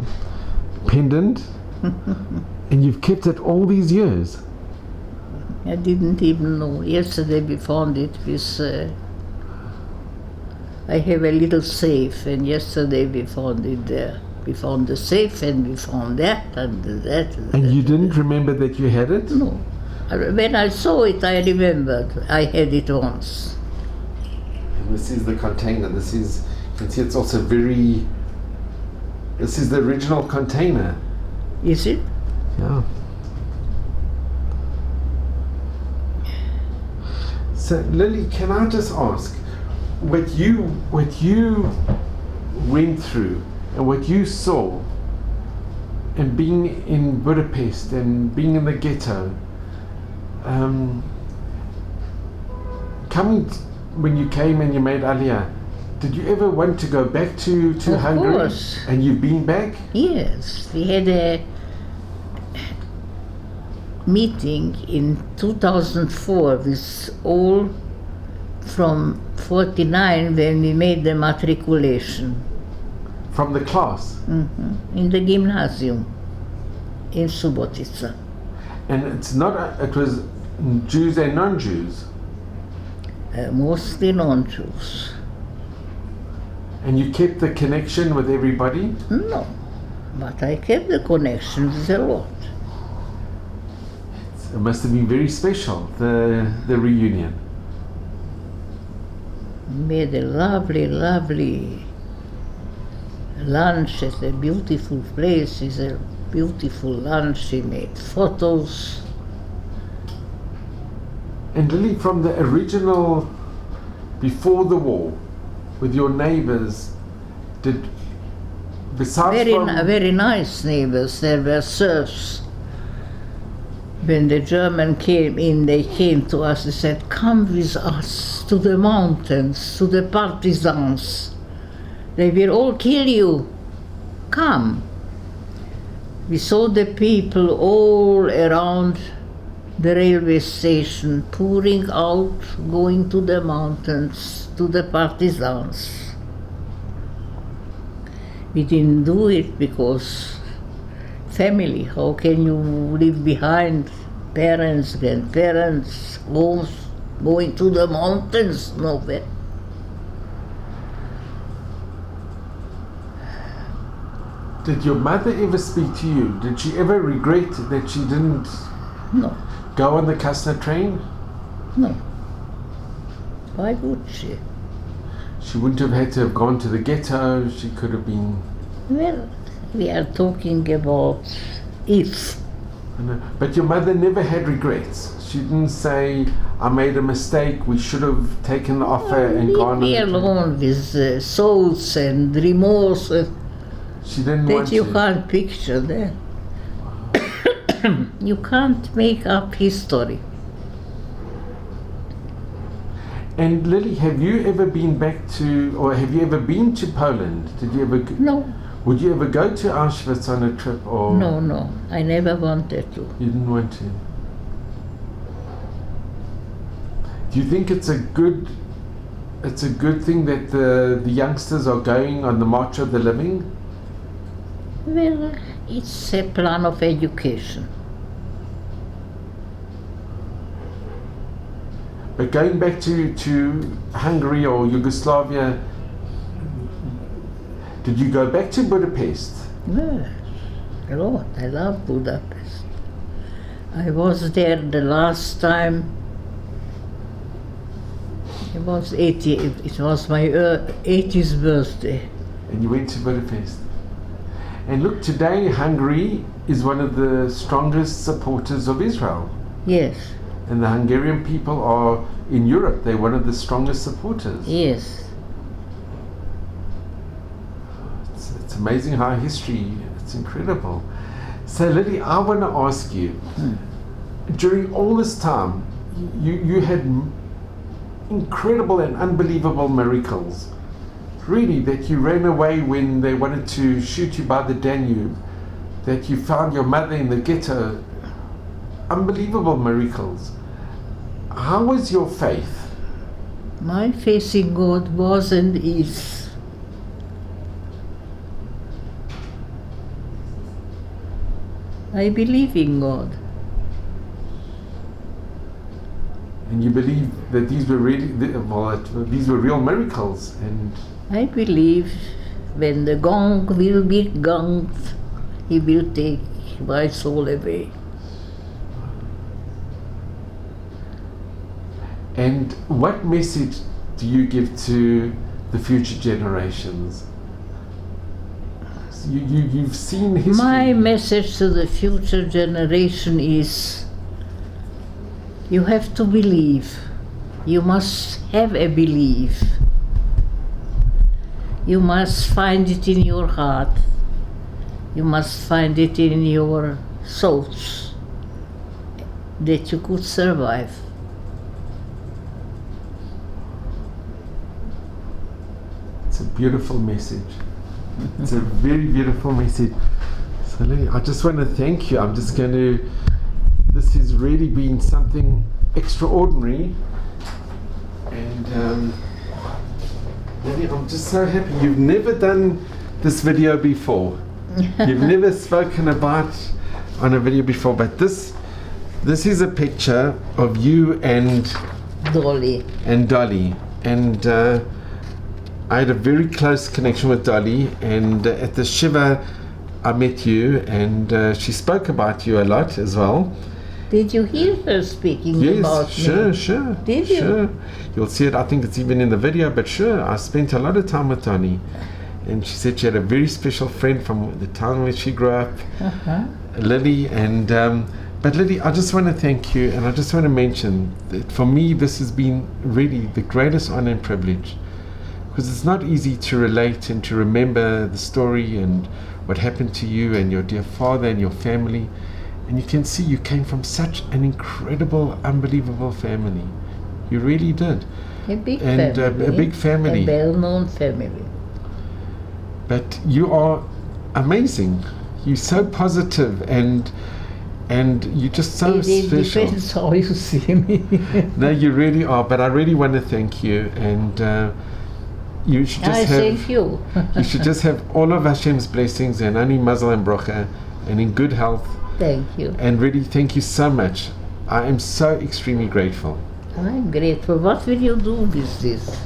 pendant, and you've kept it all these years. I didn't even know. Yesterday we found it with. I have a little safe, and yesterday we found it there. We found the safe, and we found that and that. And you didn't remember that you had it? No. When I saw it, I remembered. I had it once. And this is the container. This is, you can see it's also very. This is the original container. Is it? Yeah. So Lili, can I just ask, what you went through and what you saw, and being in Budapest and being in the ghetto, when you came and you made Aliyah, did you ever want to go back to Hungary? Of course. And you've been back? Yes. We had a meeting in 2004 with all from 49 when we made the matriculation. From the class? In the gymnasium in Subotica. And it's not, it was Jews and non-Jews? Mostly non-Jews. And you kept the connection with everybody? No, but I kept the connection with a lot. It must have been very special, the reunion. We made a lovely, lovely lunch at a beautiful place. It's a beautiful lunch. We made photos. And Lili, from the original, before the war, with your neighbors, very nice neighbors. There were serfs. When the German came in, they came to us and said, "Come with us to the mountains, to the partisans. They will all kill you. Come." We saw the people all around the railway station pouring out, going to the mountains, to the partisans. We didn't do it because family, how can you leave behind parents, grandparents, homes, going to the mountains? Nowhere. Did your mother ever speak to you? Did she ever regret that she didn't No, go on the Kastner train? no. Why would she? She wouldn't have had to have gone to the ghetto. She could have been... Well, we are talking about if. I know. But your mother never had regrets. She didn't say, "I made a mistake, we should have taken the offer and gone." Leave me alone with souls and remorse She didn't want that you to. can't picture that. You can't make up history. And Lili, have you ever been back to, or have you ever been to Poland? Did you ever? No, Would you ever go to Auschwitz on a trip, or? no, I never wanted to. You didn't want to. Do you think it's a good thing that the youngsters are going on the March of the Living? Well, it's a plan of education. But going back to Hungary or Yugoslavia, did you go back to Budapest? Yes, a lot. I love Budapest. I was there the last time. It was 80. It was my 80th birthday. And you went to Budapest. And look, today Hungary is one of the strongest supporters of Israel. Yes, And the Hungarian people are, in Europe, they're one of the strongest supporters. yes. It's amazing how history, it's incredible. So Lili, I want to ask you, during all this time, you had incredible and unbelievable miracles. really, that you ran away when they wanted to shoot you by the Danube, that you found your mother in the ghetto. Unbelievable miracles. How was your faith? My faith in God was and is. I believe in God. And you believe that these were really, these were real miracles. And I believe when the gong will be gonged, He will take my soul away. And what message do you give to the future generations? You've seen history. My message to the future generation is, you have to believe. You must have a belief. You must find it in your heart. You must find it in your souls that you could survive. It's a beautiful message. It's a very beautiful message. So Lili, I just want to thank you. I'm just going to, this has really been something extraordinary. And Lili, I'm just so happy. You've never done this video before. You've never spoken about on a video before, but this is a picture of you and Dolly. And I had a very close connection with Dolly, and at the Shiva I met you, and she spoke about you a lot as well. Did you hear her speaking about sure, me? Sure. Did you? Sure. You'll see it, I think it's even in the video, but sure, I spent a lot of time with Dolly. And she said she had a very special friend from the town where she grew up, Lili. And but Lili, I just want to thank you, and I just want to mention that for me this has been really the greatest honor and privilege, because it's not easy to relate and to remember the story and what happened to you and your dear father and your family. And you can see you came from such an incredible, unbelievable family. You really did. A big and family. A big family. A well-known family. But you are amazing. You're so positive, and you're just so special. It depends how you see me. No, you really are. But I really want to thank you, and you should just thank you. You should just have all of Hashem's blessings and only mazel and bracha, and in good health. Thank you. And really, thank you so much. I am so extremely grateful. I'm grateful. What will you do with this?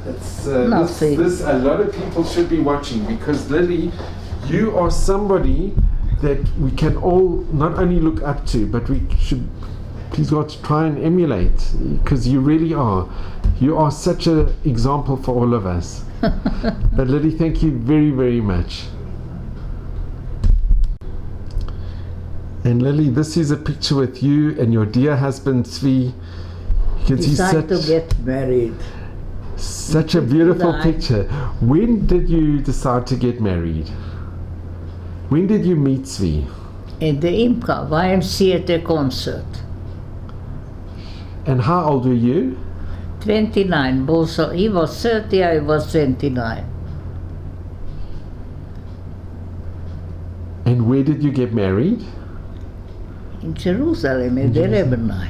It's, Nothing. This a lot of people should be watching, because Lili, you are somebody that we can all not only look up to, but we should, please God, try and emulate, because you really are. You are such an example for all of us. But Lili, thank you very, very much. And Lili, this is a picture with you and your dear husband Tzvi. You can see Decide to get married. Such a beautiful picture. When did you decide to get married? When did you meet Tzvi? At the IMCA, YMCA concert. And how old were you? 29. Both, he was 30, I was 29. And where did you get married? In Jerusalem, at the Rebbe.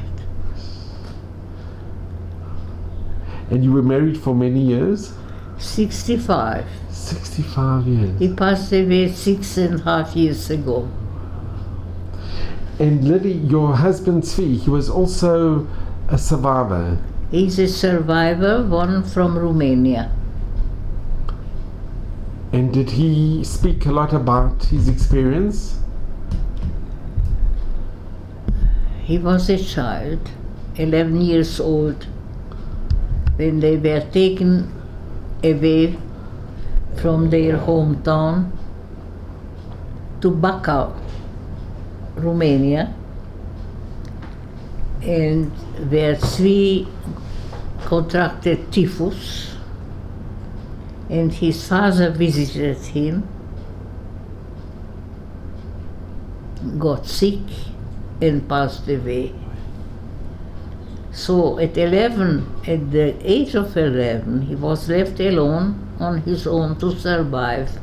And you were married for many years? 65. 65 years. He passed away 6.5 years ago. And Lili, your husband Tzvi, he was also a survivor. He's a survivor, one from Romania. And did he speak a lot about his experience? He was a child, 11 years old, when they were taken away from their hometown to Bacău, Romania, and where Tzvi contracted typhus, and his father visited him, got sick, and passed away. So at the age of 11, he was left alone on his own to survive.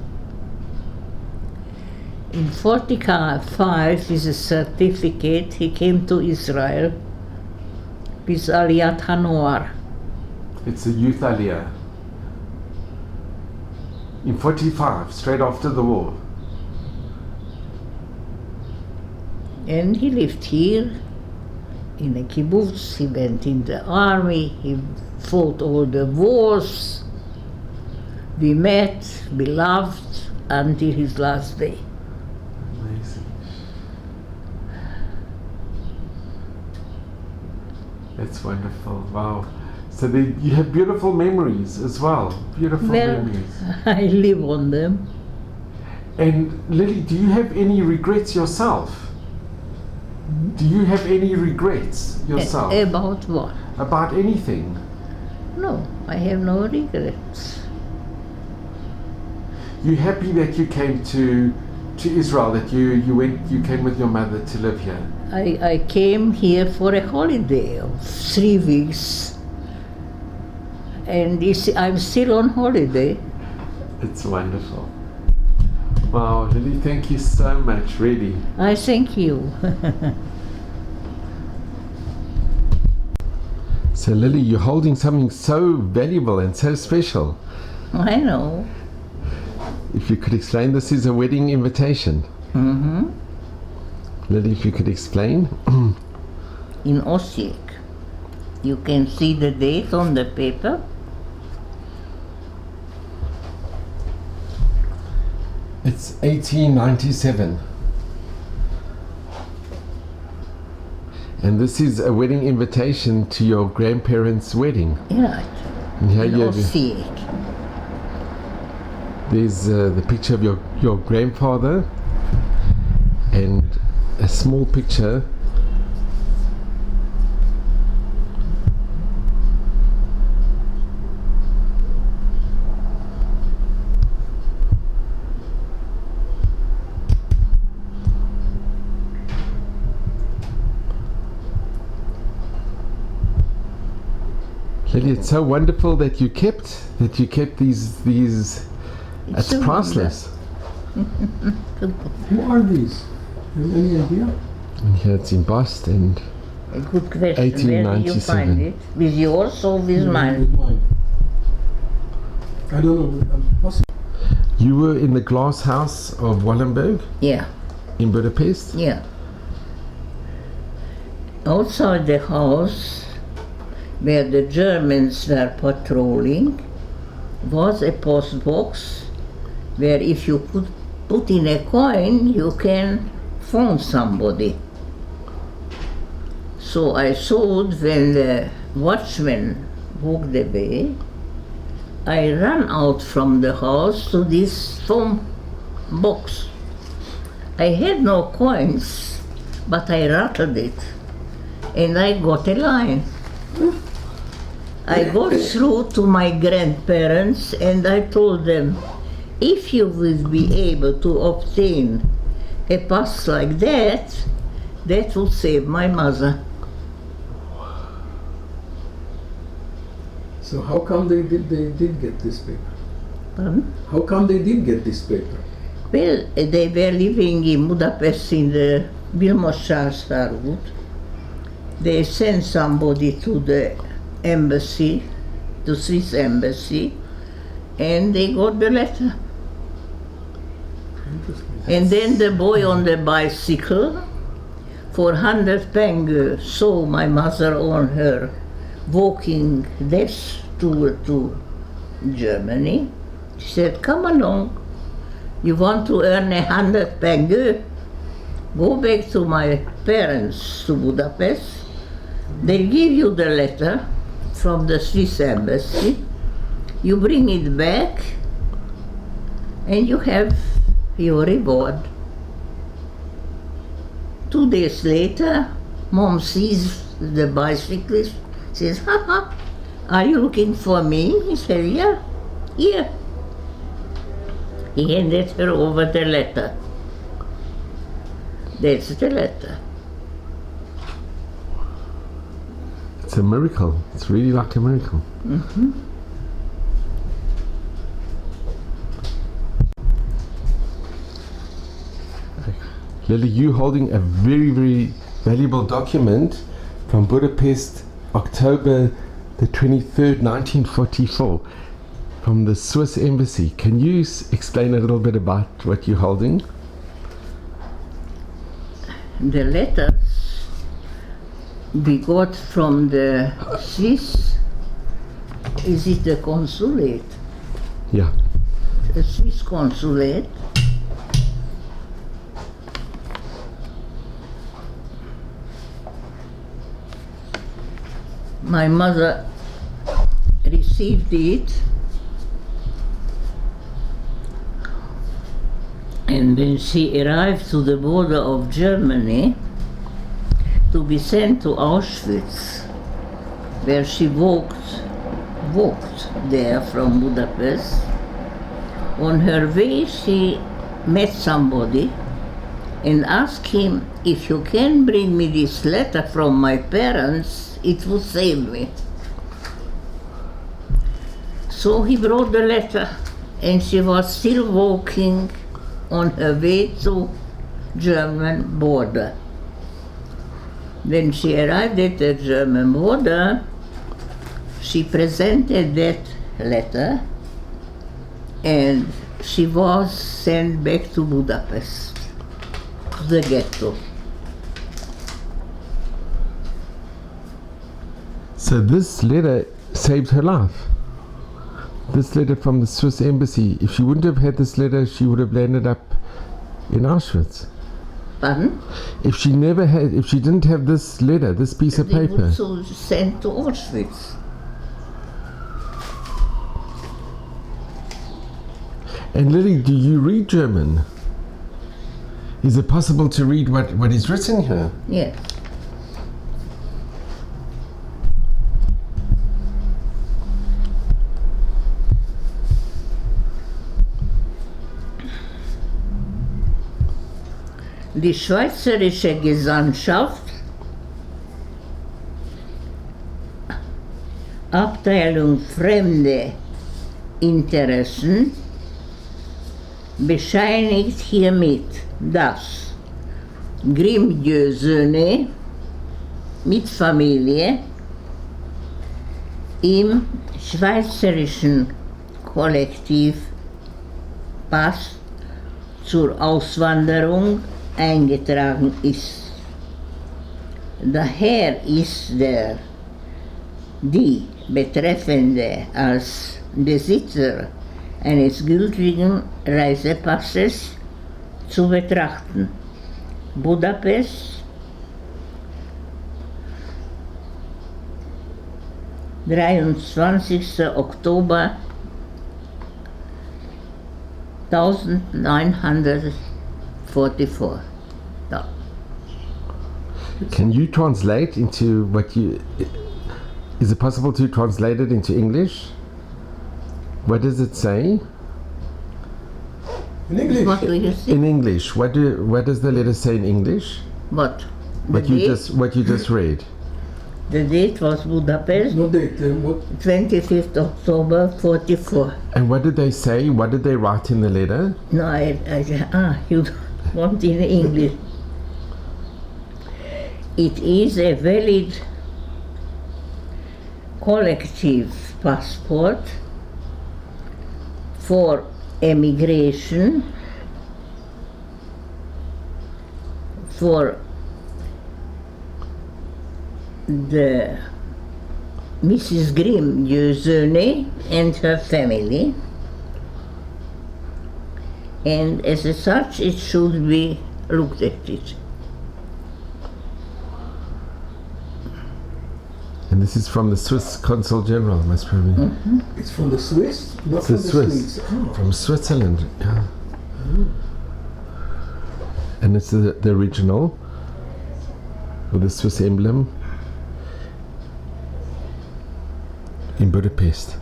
In 45, with a certificate, he came to Israel with Aliyat Hanwar. It's a youth aliyah. In 45, straight after the war. And he lived here in a kibbutz. He went in the army. He fought all the wars. We met, we loved until his last day. Amazing. That's wonderful. Wow. So you have beautiful memories as well. Beautiful memories. I live on them. And Lili, do you have any regrets yourself? Do you have any regrets yourself? About what? About anything? No, I have no regrets. You happy that you came to Israel, that you came with your mother to live here? I came here for a holiday of 3 weeks. And I'm still on holiday. It's wonderful. Wow, Lili, thank you so much, really. I thank you. So Lili, you're holding something so valuable and so special. I know. If you could explain, this is a wedding invitation. Mm-hmm. Lili, if you could explain. In Osijek. You can see the date on the paper. It's 1897. And this is a wedding invitation to your grandparents' wedding. Yeah, And here in you have, Osijek. there's the picture of your grandfather and a small picture Lili, it's so wonderful that you kept these. It's priceless. Who are these? Have any idea? And here it's embossed and A good question. Where did you 1897. find it? With yours or with mine? With mine. I don't know. Possibly. you were in the glass house of Wallenberg Yeah, in Budapest. yeah. Outside the house, where the Germans were patrolling, was a post box where if you could put in a coin, you can phone somebody. So I thought when the watchman walked away, I ran out from the house to this phone box. I had no coins, but I rattled it, and I got a line. I got through to my grandparents and I told them, if you will be able to obtain a pass like that, that would save my mother. So how come they did get this paper? Pardon? How come they did get this paper? Well, they were living in Budapest in the Vilmos-Sászárút. They sent somebody to the embassy, the Swiss embassy, and they got the letter. Interesting. And then the boy on the bicycle, for 100 penge, saw my mother on her walking this tour to Germany. She said, come along, you want to earn 100 penge? Go back to my parents to Budapest. They give you the letter from the Swiss embassy. You bring it back and you have your reward. 2 days later, Mom sees the bicyclist, says, ha, are you looking for me? He said, yeah, here. He handed her over the letter. That's the letter. It's a miracle. It's really like a miracle. Mm-hmm. Lili, you holding a very, very valuable document from Budapest, October the 23rd, 1944, from the Swiss Embassy. Can you explain a little bit about what you're holding? The letters we got from the Swiss, is it the consulate? Yeah. The Swiss consulate. My mother received it, and when she arrived to the border of Germany to be sent to Auschwitz, where she walked there from Budapest, on her way she met somebody and asked him, if you can bring me this letter from my parents, it will save me. So he brought the letter, and she was still walking on her way to German border. When she arrived at the German border, she presented that letter, and she was sent back to Budapest, to the ghetto. So this letter saved her life. This letter from the Swiss Embassy. If she wouldn't have had this letter, she would have landed up in Auschwitz. Pardon? If she didn't have this letter, this piece of They paper. would so sent to Auschwitz. And Lili, do you read German? Is it possible to read what is written here? Yes. Die Schweizerische Gesandtschaft, Abteilung Fremde Interessen, bescheinigt hiermit, dass Grimm-Söhne mit Familie im schweizerischen Kollektiv Pass zur Auswanderung eingetragen ist. Daher ist die Betreffende als Besitzer eines gültigen Reisepasses zu betrachten. Budapest, 23. Oktober 1944. Ja. Can you translate into is it possible to translate it into English? What does it say? In English. What do you say? In English, what does the letter say in English? What? What you just read. The date was Budapest, No date. What? 25th October 44. And what did they say? What did they write in the letter? No, you want in English. It is a valid collective passport for emigration for the Mrs. Grimm-Söhne and her family, and as such it should be looked at it. And this is from the Swiss Consul General, most probably. Mm-hmm. It's from the Swiss, not It's from the the Swiss. Swedes. Oh. From Switzerland, yeah. And it's the original with the Swiss emblem in Budapest.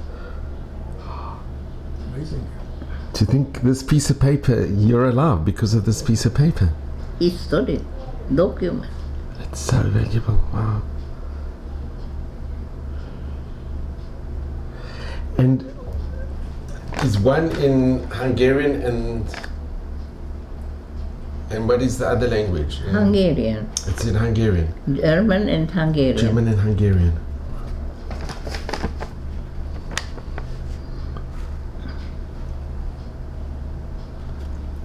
Amazing. To think this piece of paper, you're alive because of this piece of paper. History, document. It's so valuable, wow. And is one in Hungarian and what is the other language? Hungarian. It's in Hungarian. German and Hungarian. German and Hungarian.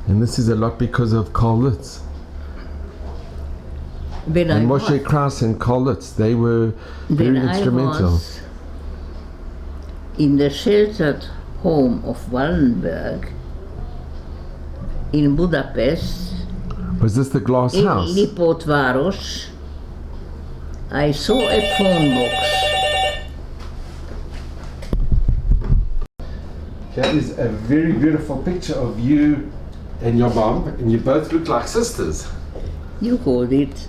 And this is a lot because of Karl Lutz. When And I Moshe was- Krauss and Karl Lutz, they were very When I instrumental. was in the sheltered home of Wallenberg in Budapest, Was this the glass in house? Lipótváros, I saw a phone box. Here is a very beautiful picture of you and your mom, and you both look like sisters. You called it.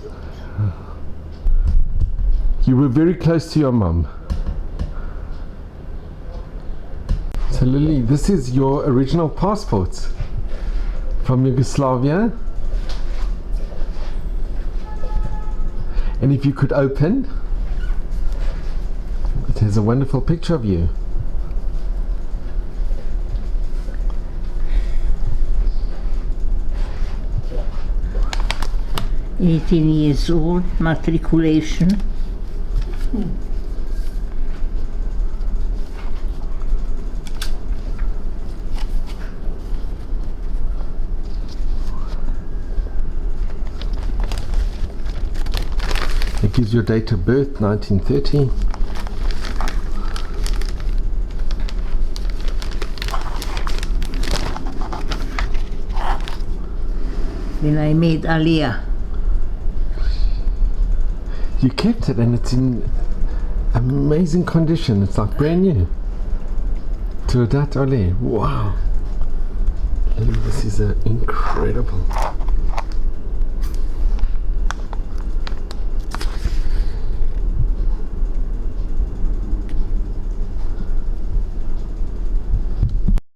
You were very close to your mom. So Lili, this is your original passport from Yugoslavia. And if you could open, it has a wonderful picture of you. 18 years old, matriculation. It gives your date of birth, 1930. When I made Aliyah. You kept it and it's in amazing condition. It's like brand new. To that Ole. Wow. This is incredible.